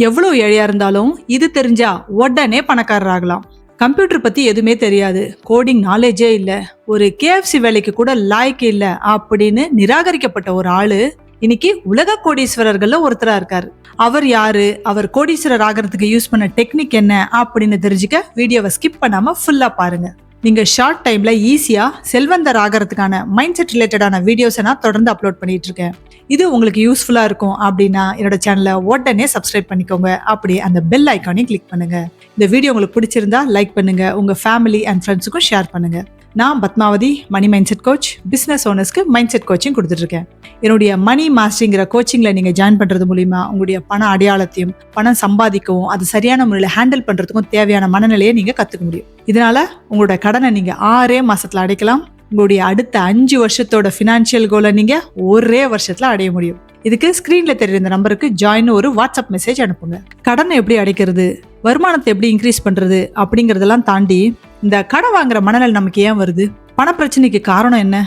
எவ்வளவு ஏழையா இருந்தாலும் இது தெரிஞ்சா உடனே பணக்காரர் ஆகலாம். கம்ப்யூட்டர் பத்தி எதுவுமே தெரியாது, கோடிங் நாலேஜே இல்ல, ஒரு KFC வேலைக்கு கூட லாய்க்கு இல்ல அப்படின்னு நிராகரிக்கப்பட்ட ஒரு ஆளு இன்னைக்கு உலக கோடீஸ்வரர்கள்ல ஒருத்தரா இருக்காரு. அவர் யாரு, அவர் கோடீஸ்வரர் ஆகிறதுக்கு யூஸ் பண்ண டெக்னிக் என்ன அப்படின்னு தெரிஞ்சுக்க வீடியோவை ஸ்கிப் பண்ணாம ஃபுல்லா பாருங்க. நீங்க ஷார்ட் டைம்ல ஈஸியா செல்வந்தர் ஆகிறதுக்கான மைண்ட் செட் ரிலேட்டடான வீடியோஸை நான் தொடர்ந்து அப்லோட் பண்ணிட்டு இருக்கேன். இது உங்களுக்கு யூஸ்ஃபுல்லா இருக்கும் அப்படின்னா என்னோட சேனலை உடனே சப்ஸ்கிரைப் பண்ணிக்கோங்க. அப்படி அந்த பெல் ஐக்கானையும் கிளிக் பண்ணுங்க. இந்த வீடியோ உங்களுக்கு பிடிச்சிருந்தா லைக் பண்ணுங்க, உங்க ஃபேமிலி அண்ட் ஃப்ரெண்ட்ஸுக்கும் ஷேர் பண்ணுங்க. நான் Padmavathi, Mani mind set coach, business ஓனர்ஸ்க்கு மைண்ட் செட் கோச்சிங் கொடுத்துட்டு இருக்கேன். என்னுடைய மணி மாஸ்டரிங்கிற கோச்சிங்ல நீங்க ஜாயின் பண்றது மூலியமா உங்களுடைய பண அடையாளத்தையும் பணம் சம்பாதிக்கவும் அது சரியான முறையில் ஹேண்டில் பண்றதுக்கும் தேவையான மனநிலையை நீங்க கத்துக்க முடியும். இதனால உங்களோட கடனை நீங்க 6 மாசத்துல அடைக்கலாம். உங்களுடைய அடுத்த 5 வருஷத்தோட பினான்சியல் கோலை நீங்க ஒரே வருஷத்துல அடைய முடியும். இதுக்கு ஸ்கிரீன்ல தெரியுற இந்த நம்பருக்கு ஜாயின் ஒரு வாட்ஸ்அப் மெசேஜ் அனுப்புங்க. கடனை எப்படி அடைக்கிறது, வருமானத்தை எப்படி இன்க்ரீஸ் பண்றது அப்படிங்கறதெல்லாம் தாண்டி இந்த கடன் வாங்குற மனநிலை நமக்கு ஏன் வருது, பண பிரச்சனைக்கு காரணம் என்ன,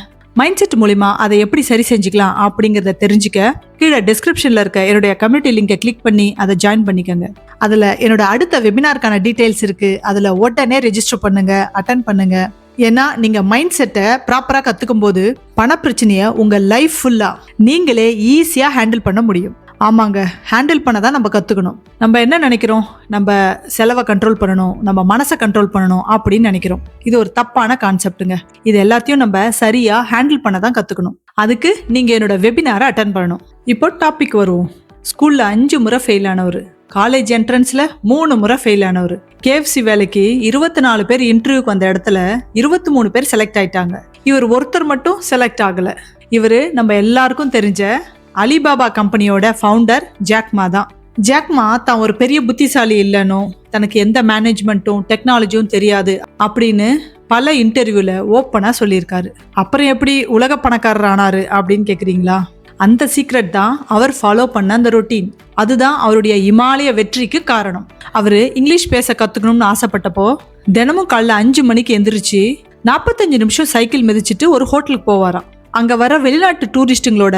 மைண்ட் செட் மூலியமா அதை எப்படி சரி செஞ்சுக்கலாம் அப்படிங்கறத தெரிஞ்சுக்க கீழே டிஸ்கிரிப்ஷன்ல இருக்க என்னுடைய கம்யூனிட்டி லிங்கை கிளிக் பண்ணி அதை ஜாயின் பண்ணிக்கோங்க. அதுல என்னோட அடுத்த வெபினாருக்கான டீடைல்ஸ் இருக்கு. அதுல உடனே ரெஜிஸ்டர் பண்ணுங்க, அட்டென்ட் பண்ணுங்க. ஏன்னா நீங்க மைண்ட் செட்டை ப்ராப்பரா கத்துக்கும் போது பண பிரச்சனைய உங்க லைஃப் ஃபுல்லா நீங்களே ஈஸியா ஹேண்டில் பண்ண முடியும். ஆமாங்க, ஹேண்டில் பண்ண தான் நம்ம கத்துக்கணும். நம்ம என்ன நினைக்கிறோம், நம்ம செலவை கண்ட்ரோல் பண்ணணும், நம்ம மனசை கண்ட்ரோல் பண்ணணும் அப்படின்னு நினைக்கிறோம். இது ஒரு தப்பான கான்செப்டுங்க. இது எல்லாத்தையும் நம்ம சரியா ஹேண்டில் பண்ண தான் கத்துக்கணும். அதுக்கு நீங்க என்னோட வெபினாரை அட்டென்ட் பண்ணணும். இப்போ டாபிக் வருவோம். ஸ்கூல்ல 5 முறை ஃபெயில் ஆனவர், காலேஜ் என்ட்ரன்ஸ்ல 3 முறை ஃபெயில் ஆனவர், KFC வேலைக்கு 24 பேர் இன்டர்வியூக்கு வந்த இடத்துல 23 பேர் செலக்ட் ஆயிட்டாங்க. இவர் ஒருத்தர் மட்டும் செலக்ட் ஆகல. இவரு நம்ம எல்லாருக்கும் தெரிஞ்ச அலிபாபா கம்பெனியோட ஃபவுண்டர் ஜாக்மா தான். ஜாக்மா தான் ஒரு பெரிய புத்திசாலி இல்லைனோ, தனக்கு எந்த மேனேஜ்மெண்ட்டும் டெக்னாலஜியும் தெரியாது அப்படின்னு பல இன்டர்வியூல ஓப்பனா சொல்லியிருக்காரு. அப்புறம் எப்படி உலக பணக்காரர் ஆனாரு அப்படின்னு கேக்குறீங்களா? அந்த சீக்ரெட் தான் அவர் ஃபாலோ பண்ண அந்த ரொட்டீன். அதுதான் அவருடைய இமாலய வெற்றிக்கு காரணம். அவரு இங்கிலீஷ் பேச கத்துக்கணும்னு ஆசைப்பட்டப்போ தினமும் காலைல 5 மணிக்கு எந்திரிச்சு 45 நிமிஷம் சைக்கிள் மிதிச்சிட்டு ஒரு ஹோட்டலுக்கு போவாராம். அங்க வர வெளிநாட்டு டூரிஸ்டுங்களோட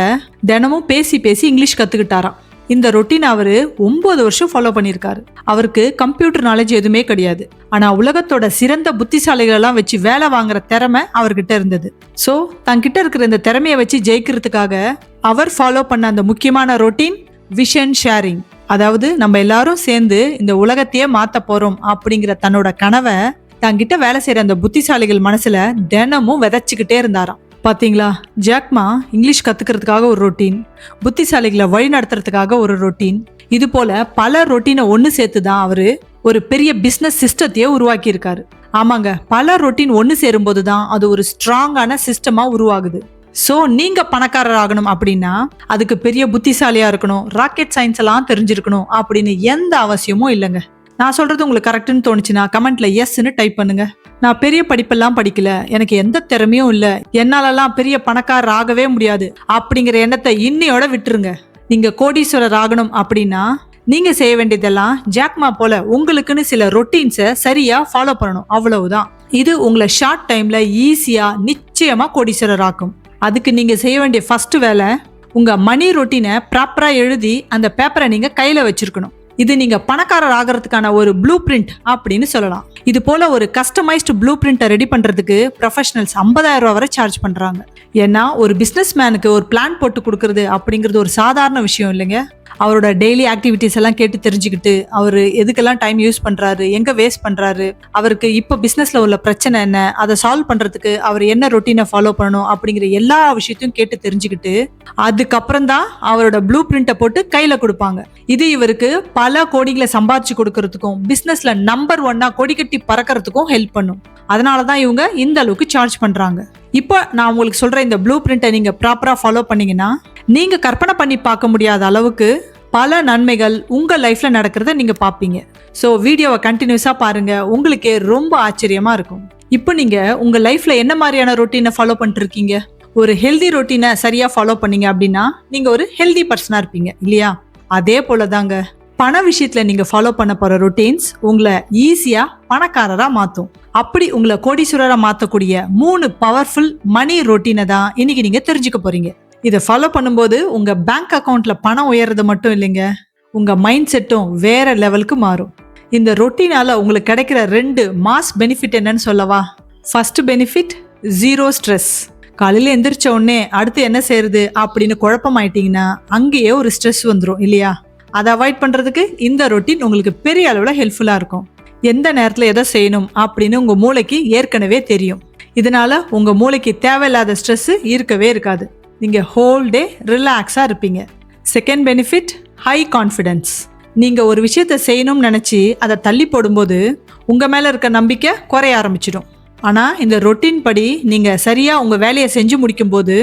தினமும் பேசி பேசி இங்கிலீஷ் கத்துக்கிட்டாராம். இந்த ரொட்டீன் அவரு 9 வருஷம் ஃபாலோ பண்ணியிருக்காரு. அவருக்கு கம்ப்யூட்டர் நாலேஜ் எதுவுமே கிடையாது. ஆனா உலகத்தோட சிறந்த புத்திசாலிகள் எல்லாம் வச்சு வேலை வாங்குற திறமை அவர்கிட்ட இருந்தது. சோ தங்கிட்ட இருக்கிற இந்த திறமையை வச்சு ஜெயிக்கிறதுக்காக அவர் ஃபாலோ பண்ண அந்த முக்கியமான ரொட்டீன் விஷன் ஷேரிங். அதாவது நம்ம எல்லாரும் சேர்ந்து இந்த உலகத்தையே மாத்த போறோம் அப்படிங்கிற தன்னோட கனவை தங்கிட்ட வேலை செய்யற அந்த புத்திசாலிகள் மனசுல தினமும் விதைச்சுக்கிட்டே இருந்தாராம். பாத்தீங்களா, ஜாக்மா இங்கிலீஷ் கத்துக்கிறதுக்காக ஒரு ரொட்டீன், புத்திசாலிகளை வழி நடத்துறதுக்காக ஒரு ரொட்டீன், இது போல பல ரொட்டீனை ஒன்னு சேர்த்துதான் அவரு ஒரு பெரிய பிசினஸ் சிஸ்டத்தையே உருவாக்கி இருக்காரு. ஆமாங்க, பல ரொட்டீன் ஒன்னு சேரும் போதுதான் அது ஒரு ஸ்ட்ராங்கான சிஸ்டமா உருவாகுது. சோ நீங்க பணக்காரர் ஆகணும் அப்படின்னா அதுக்கு பெரிய புத்திசாலியா இருக்கணும், ராக்கெட் சயின்ஸ் எல்லாம் தெரிஞ்சிருக்கணும் அப்படின்னு எந்த அவசியமும் இல்லைங்க. நான் சொல்றது உங்களுக்கு கரெக்ட்னு தோணுச்சுன்னா கமெண்ட்ல எஸ்ன்னு டைப் பண்ணுங்க. நான் பெரிய படிப்பெல்லாம் படிக்கல, எனக்கு எந்த திறமையும் இல்ல, என்னாலலாம் பெரிய பணக்காரர் ஆகவே முடியாது அப்படிங்கிற எண்ணத்தை இன்னையோட விட்டுருங்க. நீங்க கோடீஸ்வரர் ஆகணும் அப்படின்னா நீங்க செய்ய வேண்டியதெல்லாம் ஜாக்மா போல உங்களுக்குன்னு சில ரொட்டீன்ஸை சரியா ஃபாலோ பண்ணணும், அவ்வளவுதான். இது உங்களை ஷார்ட் டைம்ல ஈஸியா நிச்சயமா கோடீஸ்வரர் ஆக்கும். அதுக்கு நீங்க செய்ய வேண்டிய ஃபர்ஸ்ட் வேலை, உங்க மணி ரொட்டீனை ப்ராப்பரா எழுதி அந்த பேப்பரை நீங்க கையில வச்சிருக்கணும். இது நீங்க பணக்காரர் ஆகிறதுக்கான ஒரு ப்ளூ பிரிண்ட் அப்படின்னு சொல்லலாம். இது போல ஒரு கஸ்டமைஸ்டு ப்ளூ பிரிண்டை ரெடி பண்றதுக்கு ப்ரொஃபஷனல்ஸ் 50,000 ரூபாய் வரை சார்ஜ் பண்றாங்க. ஏன்னா ஒரு பிசினஸ் மேனுக்கு ஒரு பிளான் போட்டு கொடுக்கறது அப்படிங்கிறது ஒரு சாதாரண விஷயம் இல்லைங்க. அவரோட டெய்லி ஆக்டிவிட்டிஸ் எல்லாம் கேட்டு தெரிஞ்சுக்கிட்டு அவர் எதுக்கெல்லாம் டைம் யூஸ் பண்றாரு, எங்க வேஸ்ட் பண்றாரு, அவருக்கு இப்போ பிசினஸ்ல உள்ள பிரச்சனை என்ன, அதை சால்வ் பண்றதுக்கு அவர் என்ன ரொட்டீனை ஃபாலோ பண்ணணும் அப்படிங்கிற எல்லா விஷயத்தையும் கேட்டு தெரிஞ்சுக்கிட்டு அதுக்கப்புறம் தான் அவரோட ப்ளூ பிரிண்டை போட்டு கையில கொடுப்பாங்க. இது இவருக்கு பல கோடிகளை சம்பாதிச்சு கொடுக்கறதுக்கும் பிசினஸ்ல நம்பர் 1 கொடி கட்டி பறக்கிறதுக்கும் ஹெல்ப் பண்ணும். அதனாலதான் இவங்க இந்த அளவுக்கு சார்ஜ் பண்றாங்க. இப்போ நான் உங்களுக்கு சொல்ற இந்த ப்ளூ பிரிண்டை நீங்க ப்ராப்பரா ஃபாலோ பண்ணீங்கன்னா நீங்க கற்பனை பண்ணி பார்க்க முடியாத அளவுக்கு பல நன்மைகள் உங்க லைஃப்ல நடக்கிறத நீங்க பாப்பீங்க. ஸோ வீடியோவை கண்டினியூஸா பாருங்க, உங்களுக்கே ரொம்ப ஆச்சரியமா இருக்கும். இப்போ நீங்க உங்க லைஃப்ல என்ன மாதிரியான ரொட்டீனை ஃபாலோ பண்ணிட்டு இருக்கீங்க? ஒரு ஹெல்தி ரொட்டீனை சரியா ஃபாலோ பண்ணீங்க அப்படின்னா நீங்க ஒரு ஹெல்தி பர்சனா இருப்பீங்க இல்லையா? அதே போலதாங்க பண விஷயத்துல நீங்க ஃபாலோ பண்ண போற ரொட்டீன்ஸ் உங்களை ஈஸியா பணக்காரரா மாத்தும். அப்படி உங்களை கோடீஸ்வரரா மாத்தக்கூடிய 3 பவர்ஃபுல் மணி ரொட்டீனை தான் இன்னைக்கு நீங்க தெரிஞ்சுக்க போறீங்க. இதை ஃபாலோ பண்ணும்போது உங்க பேங்க் அக்கவுண்ட்ல பணம் உயர்றது மட்டும் இல்லைங்க, உங்க மைண்ட் செட்டும் வேற லெவலுக்கு மாறும். இந்த ரொட்டீனால உங்களுக்கு கிடைக்கிற 2 மாஸ் பெனிஃபிட் என்னன்னு சொல்லவா? First benefit, 0 stress. காலையில எந்திரிச்ச உடனே அடுத்து என்ன செய்யறது அப்படின்னு குழப்பமாயிட்டீங்கன்னா அங்கேயே ஒரு ஸ்ட்ரெஸ் வந்துடும் இல்லையா? அதை அவாய்ட் பண்றதுக்கு இந்த ரொட்டீன் உங்களுக்கு பெரிய அளவுல ஹெல்ப்ஃபுல்லா இருக்கும். எந்த நேரத்துல எதை செய்யணும் அப்படின்னு உங்க மூளைக்கு ஏற்கனவே தெரியும். இதனால உங்க மூளைக்கு தேவையில்லாத ஸ்ட்ரெஸ் இருக்கவே இருக்காது. நீங்க ஹோல் டே ரிலாக்ஸா இருப்பீங்க. Second benefit, high confidence. நீங்க ஒரு விஷயத்த செய்யணும்னு நினைச்சு அதை தள்ளி போடும்போது உங்க மேல இருக்க நம்பிக்கை குறைய ஆரம்பிச்சிடும். ஆனா இந்த ரொட்டீன் படி நீங்க சரியா உங்க வேலையை செஞ்சு முடிக்கும் போது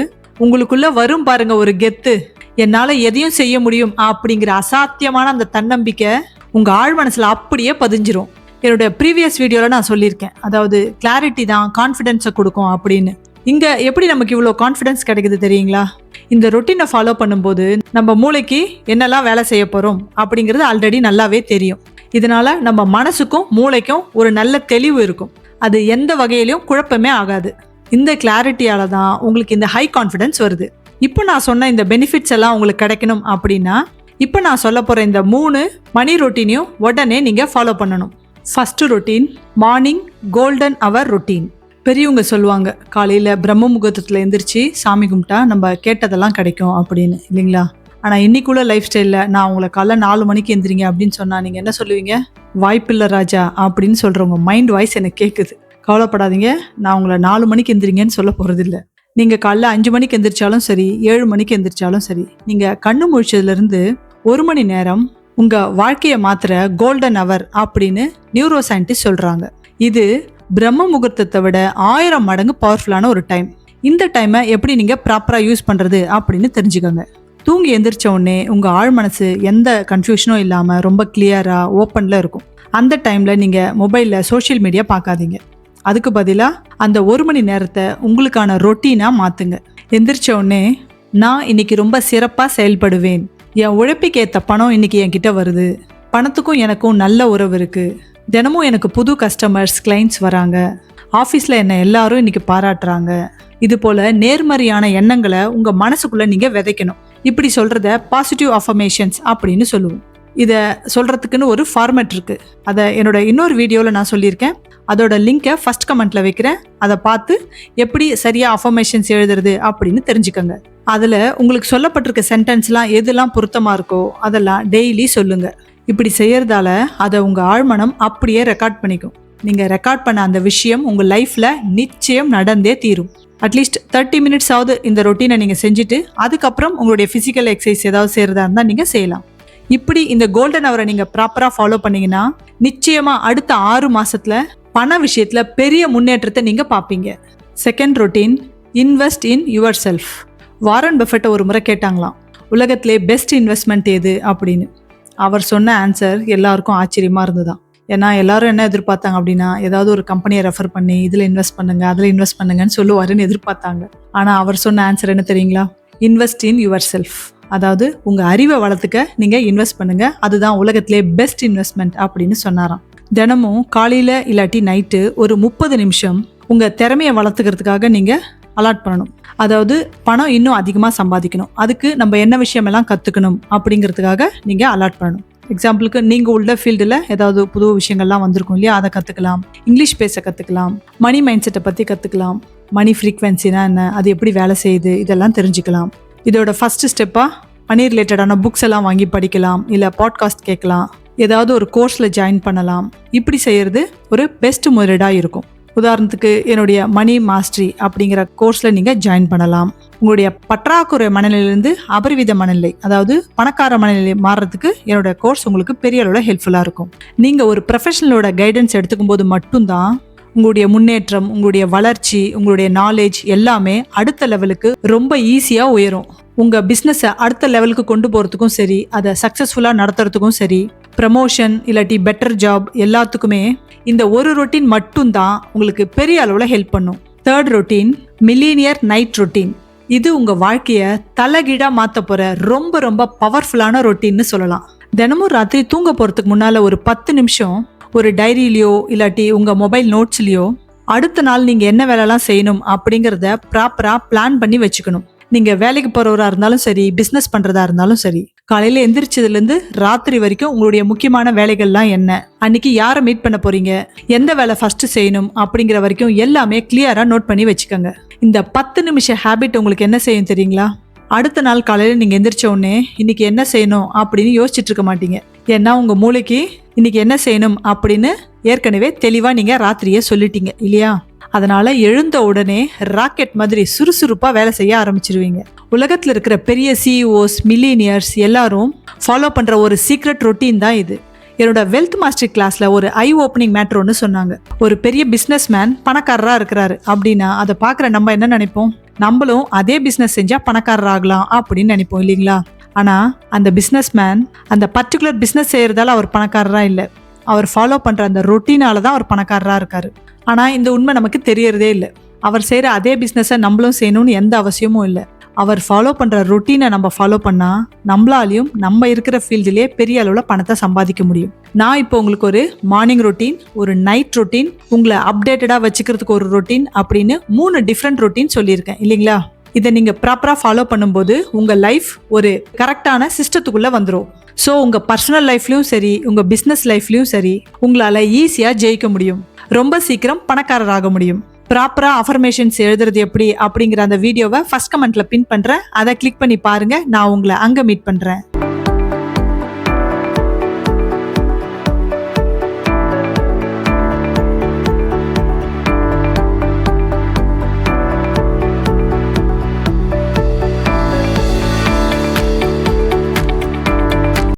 உங்களுக்குள்ள வரும் பாருங்க ஒரு கெத்து, என்னால எதையும் செய்ய முடியும் அப்படிங்கிற அசாத்தியமான அந்த தன்னம்பிக்கை உங்க ஆழ் மனசுல அப்படியே பதிஞ்சிரும். என்னோட ப்ரீவியஸ் வீடியோல நான் சொல்லியிருக்கேன், அதாவது கிளாரிட்டி தான் கான்ஃபிடென்ஸை கொடுக்கும் அப்படின்னு. இங்க எப்படி நமக்கு இவ்வளோ கான்ஃபிடன்ஸ் கிடைக்குது தெரியுங்களா? இந்த ரொட்டீனை ஃபாலோ பண்ணும்போது நம்ம மூளைக்கு என்னெல்லாம் வேலை செய்ய போறோம் அப்படிங்கிறது ஆல்ரெடி நல்லாவே தெரியும். இதனால நம்ம மனசுக்கும் மூளைக்கும் ஒரு நல்ல தெளிவு இருக்கும். அது எந்த வகையிலையும் குழப்பமே ஆகாது. இந்த கிளாரிட்டியால தான் உங்களுக்கு இந்த ஹை கான்ஃபிடன்ஸ் வருது. இப்போ நான் சொன்ன இந்த பெனிஃபிட்ஸ் எல்லாம் உங்களுக்கு கிடைக்கணும் அப்படின்னா இப்போ நான் சொல்ல போற இந்த 3 மணி ரொட்டீனையும் உடனே நீங்க ஃபாலோ பண்ணணும். ஃபர்ஸ்ட் ரொட்டீன், மார்னிங் கோல்டன் அவர் ரொட்டீன். பெரியவங்க சொல்லுவாங்க, காலையில பிரம்ம முகூர்த்தத்துல எந்திரிச்சு சாமி கும்பிட்டா நம்ம கேட்டதெல்லாம் கிடைக்கும் அப்படின்னு, இல்லைங்களா? ஆனா இன்னைக்குள்ள லைஃப் ஸ்டைல்ல நான் உங்களை காலைல 4 மணிக்கு எந்திரிங்க அப்படின்னு சொன்னா நீங்க என்ன சொல்லுவீங்க? வாய்ப்பில்லை ராஜா அப்படின்னு சொல்றவங்க மைண்ட் வாய்ஸ் எனக்கு கேட்குது. கவலைப்படாதீங்க, நான் உங்களை 4 மணிக்கு எந்திரிங்கன்னு சொல்ல போறது இல்லை. நீங்க காலைல 5 மணிக்கு எந்திரிச்சாலும் சரி, 7 மணிக்கு எந்திரிச்சாலும் சரி, நீங்க கண்ணு முழிச்சதுல இருந்து 1 மணி நேரம் உங்க வாழ்க்கையை மாத்திர கோல்டன் அவர் அப்படின்னு நியூரோ சயின்டிஸ்ட் சொல்றாங்க. இது பிரம்ம முகூர்த்தத்தை விட 1000 மடங்கு பவர்ஃபுல்லான ஒரு டைம். இந்த டைமை எப்படி நீங்க ப்ராப்பரா யூஸ் பண்றது அப்படின்னு தெரிஞ்சுக்கோங்க. தூங்கி எந்திரிச்ச உடனே உங்க ஆழ் மனசு எந்த கன்ஃபியூஷனும் இல்லாம ரொம்ப கிளியரா ஓப்பன்ல இருக்கும். அந்த டைம்ல நீங்க மொபைல்ல சோஷியல் மீடியா பார்க்காதீங்க. அதுக்கு பதிலா அந்த 1 மணி நேரத்தை உங்களுக்கான ரொட்டீனா மாத்துங்க. எந்திரிச்ச உடனே நான் இன்னைக்கு ரொம்ப சிறப்பா செயல்படுவேன், என் உழைப்புக்கு ஏத்த பணம் இன்னைக்கு என்கிட்ட வருது, பணத்துக்கும் எனக்கும் நல்ல உறவு இருக்கு, தினமும் எனக்கு புது கஸ்டமர்ஸ் கிளைண்ட்ஸ் வராங்க, ஆஃபீஸில் என்ன எல்லாரும் இன்னைக்கு பாராட்டுறாங்க. இது போல நேர்மறையான எண்ணங்களை உங்க மனசுக்குள்ள நீங்க விதைக்கணும். இப்படி சொல்றத பாசிட்டிவ் அஃபர்மேஷன்ஸ் அப்படின்னு சொல்லுவோம். இதை சொல்றதுக்குன்னு ஒரு ஃபார்மேட் இருக்கு. அதை என்னோட இன்னொரு வீடியோவில் நான் சொல்லியிருக்கேன். அதோட லிங்கை ஃபர்ஸ்ட் கமெண்ட்ல வைக்கிறேன். அதை பார்த்து எப்படி சரியா அஃபர்மேஷன்ஸ் எழுதுறது அப்படின்னு தெரிஞ்சுக்கோங்க. அதுல உங்களுக்கு சொல்லப்பட்டிருக்க சென்டென்ஸ்லாம் எதெல்லாம் பொருத்தமா இருக்கோ அதெல்லாம் டெய்லி சொல்லுங்க. இப்படி செய்யறதால அதை உங்க ஆழ்மனம் அப்படியே ரெக்கார்ட் பண்ணிக்கும். நீங்க ரெக்கார்ட் பண்ண அந்த விஷயம் உங்க லைஃப்ல நிச்சயம் நடந்தே தீரும். அட்லீஸ்ட் 30 மினிட்ஸ் ஆகுது இந்த ரொட்டீனை நீங்க செஞ்சுட்டு அதுக்கப்புறம் உங்களுடைய பிசிக்கல் எக்ஸசைஸ் ஏதாவது செய்யறதா இருந்தா நீங்க செய்யலாம். இப்படி இந்த கோல்டன் அவரை நீங்க ப்ராப்பரா ஃபாலோ பண்ணீங்கன்னா நிச்சயமா அடுத்த 6 மாசத்துல பண விஷயத்துல பெரிய முன்னேற்றத்தை நீங்க பாப்பீங்க. Second routine, invest in yourself. Warren பஃபெட்டை ஒரு முறை கேட்டாங்களாம், உலகத்திலே பெஸ்ட் இன்வெஸ்ட்மெண்ட் எது அப்படின்னு. அவர் சொன்ன ஆன்சர் எல்லாருக்கும் ஆச்சரியமா இருந்ததுதான். ஏன்னா எல்லாரும் என்ன எதிர்பார்த்தாங்க அப்படின்னா ஏதாவது ஒரு கம்பெனியை ரெஃபர் பண்ணி இதில் இன்வெஸ்ட் பண்ணுங்க அதில் இன்வெஸ்ட் பண்ணுங்கன்னு சொல்லுவாருன்னு எதிர்பார்த்தாங்க. ஆனால் அவர் சொன்ன ஆன்சர் என்ன தெரியுங்களா? Invest in your self. அதாவது உங்கள் அறிவை வளர்த்துக்க நீங்கள் இன்வெஸ்ட் பண்ணுங்க, அதுதான் உலகத்திலே பெஸ்ட் இன்வெஸ்ட்மெண்ட் அப்படின்னு சொன்னாராம். தினமும் காலையில் இல்லாட்டி நைட்டு ஒரு 30 நிமிஷம் உங்கள் திறமையை வளர்த்துக்கிறதுக்காக நீங்கள் அலாட் பண்ணணும். அதாவது பணம் இன்னும் அதிகமாக சம்பாதிக்கணும், அதுக்கு நம்ம என்ன விஷயமெல்லாம் கற்றுக்கணும் அப்படிங்கிறதுக்காக நீங்கள் அலாட் பண்ணணும். எக்ஸாம்பிளுக்கு நீங்கள் உள்ள ஃபீல்டில் ஏதாவது புது விஷயங்கள்லாம் வந்திருக்கும் இல்லையா, அதை கற்றுக்கலாம், இங்கிலீஷ் பேச கற்றுக்கலாம், மணி மைண்ட் செட்டை பற்றி கற்றுக்கலாம், மணி ஃப்ரீக்வன்சினா என்ன, அது எப்படி வேலை செய்யுது, இதெல்லாம் தெரிஞ்சுக்கலாம். இதோட ஃபர்ஸ்ட் ஸ்டெப்பாக மணி ரிலேட்டடான புக்ஸ் எல்லாம் வாங்கி படிக்கலாம், இல்லை பாட்காஸ்ட் கேட்கலாம், ஏதாவது ஒரு கோர்ஸில் ஜாயின் பண்ணலாம். இப்படி செய்கிறது ஒரு பெஸ்ட் முதலீடாக இருக்கும். உதாரணத்துக்கு என்னுடைய மணி மாஸ்டரி அப்படிங்கிற கோர்ஸில் நீங்கள் ஜாயின் பண்ணலாம். உங்களுடைய பற்றாக்குறை மனநிலையிலிருந்து அபரிவித மனநிலை, அதாவது பணக்கார மனநிலை மாறுறதுக்கு என்னோட கோர்ஸ் உங்களுக்கு பெரிய அளவில் ஹெல்ப்ஃபுல்லாக இருக்கும். நீங்கள் ஒரு ப்ரொஃபஷனலோட கைடன்ஸ் எடுத்துக்கும் போது மட்டும்தான் உங்களுடைய முன்னேற்றம், உங்களுடைய வளர்ச்சி, உங்களுடைய நாலேஜ் எல்லாமே அடுத்த லெவலுக்கு ரொம்ப ஈஸியாக உயரும். உங்கள் பிஸ்னஸை அடுத்த லெவலுக்கு கொண்டு போகிறதுக்கும் சரி, அதை சக்ஸஸ்ஃபுல்லாக நடத்துறதுக்கும் சரி, ப்ரமோஷன் இல்லாட்டி பெட்டர் ஜாப் எல்லாத்துக்குமே இந்த ஒரு ரொட்டீன் மட்டும்தான் உங்களுக்கு பெரிய அளவில் ஹெல்ப் பண்ணும். Third routine, millionaire night routine. இது உங்கள் வாழ்க்கையை தலைகீழாக மாற்ற போகிற ரொம்ப ரொம்ப பவர்ஃபுல்லான ரொட்டீன்னு சொல்லலாம். தினமும் ராத்திரி தூங்க போகிறதுக்கு முன்னால் ஒரு 10 நிமிஷம் ஒரு டைரியிலையோ இல்லாட்டி உங்கள் மொபைல் நோட்ஸ்லையோ அடுத்த நாள் நீங்கள் என்ன வேலைலாம் செய்யணும் அப்படிங்கிறத ப்ராப்பராக பிளான் பண்ணி வச்சுக்கணும். நீங்கள் வேலைக்கு போகிறவராக இருந்தாலும் சரி, பிஸ்னஸ் பண்ணுறதா இருந்தாலும் சரி, காலையில எந்திரிச்சதுல இருந்து ராத்திரி வரைக்கும் உங்களுடைய முக்கியமான வேலைகள்லாம் என்ன, அன்னைக்கு யாரை மீட் பண்ண போறீங்க, எந்த வேலை ஃபர்ஸ்ட் செய்யணும் அப்படிங்கிற வரைக்கும் எல்லாமே கிளியரா நோட் பண்ணி வச்சுக்கோங்க. இந்த 10 நிமிஷ ஹேபிட் உங்களுக்கு என்ன செய்யும் தெரியுங்களா? அடுத்த நாள் காலையில நீங்க எந்திரிச்ச உடனே இன்னைக்கு என்ன செய்யணும் அப்படின்னு யோசிச்சுட்டு இருக்க மாட்டீங்க. ஏன்னா உங்க மூளைக்கு இன்னைக்கு என்ன செய்யணும் அப்படின்னு ஏற்கனவே தெளிவா நீங்க ராத்திரியே சொல்லிட்டீங்க இல்லையா? அதனால எழுந்த உடனே ராக்கெட் மாதிரி சுறுசுறுப்பா வேலை செய்ய ஆரம்பிச்சிருவீங்க. உலகத்துல இருக்கிற பெரிய சிஇஓஸ், மில்லினியர்ஸ் எல்லாரும் ஃபாலோ பண்ற ஒரு சீக்ரெட் ரொட்டீன் தான் இது. என்னோட வெல்த் மாஸ்டர் கிளாஸ்ல ஒரு ஐ ஓப்பனிங் மேட்டர் ஒன்று சொன்னாங்க. ஒரு பெரிய பிசினஸ் மேன் பணக்காரரா இருக்கிறாரு அப்படின்னா அதை பாக்குற நம்ம என்ன நினைப்போம்? நம்மளும் அதே பிசினஸ் செஞ்சா பணக்காரர் ஆகலாம் அப்படின்னு நினைப்போம் இல்லைங்களா? ஆனா அந்த பிசினஸ் மேன் அந்த பர்டிகுலர் பிசினஸ் செய்யறதால அவர் பணக்காரரா இல்லை. அவர் ஃபாலோ பண்ற அந்த ரொட்டீனால தான் அவர் பணக்காரரா இருக்காரு. ஆனா இந்த உண்மை நமக்கு தெரியறதே இல்லை. அவர் செய்யற அதே பிசினஸை நம்மளும் செய்யணும்னு எந்த அவசியமும் இல்லை. அவர் ஃபாலோ பண்ற ரொட்டீனை நம்ம ஃபாலோ பண்ணா நம்மளாலையும் நம்ம இருக்கிற ஃபீல்டுலேயே பெரிய அளவுல பணத்தை சம்பாதிக்க முடியும். நான் இப்போ உங்களுக்கு ஒரு மார்னிங் ரொட்டீன், ஒரு நைட் ரொட்டீன், உங்களை அப்டேட்டடா வச்சுக்கிறதுக்கு ஒரு ரொட்டீன் அப்படின்னு 3 டிஃப்ரெண்ட் ரொட்டீன் சொல்லியிருக்கேன் இல்லைங்களா? இதை நீங்க ப்ராப்பரா ஃபாலோ பண்ணும்போது உங்க லைஃப் ஒரு கரெக்டான சிஸ்டத்துக்குள்ள வந்துடும். ஸோ உங்க பர்சனல் லைஃப்லயும் சரி, உங்க பிசினஸ் லைஃப்லயும் சரி, உங்களால ஈஸியா ஜெயிக்க முடியும். ரொம்ப சீக்கிரம் பணக்காரர் ஆக முடியும். ப்ராப்பரா அஃபர்மேஷன்ஸ் எழுதுறது எப்படி அப்படிங்கிற அந்த வீடியோவை ஃபர்ஸ்ட் கமெண்ட்ல பின் பண்றேன். அதை கிளிக் பண்ணி பாருங்க. நான் உங்களை அங்க மீட் பண்றேன்.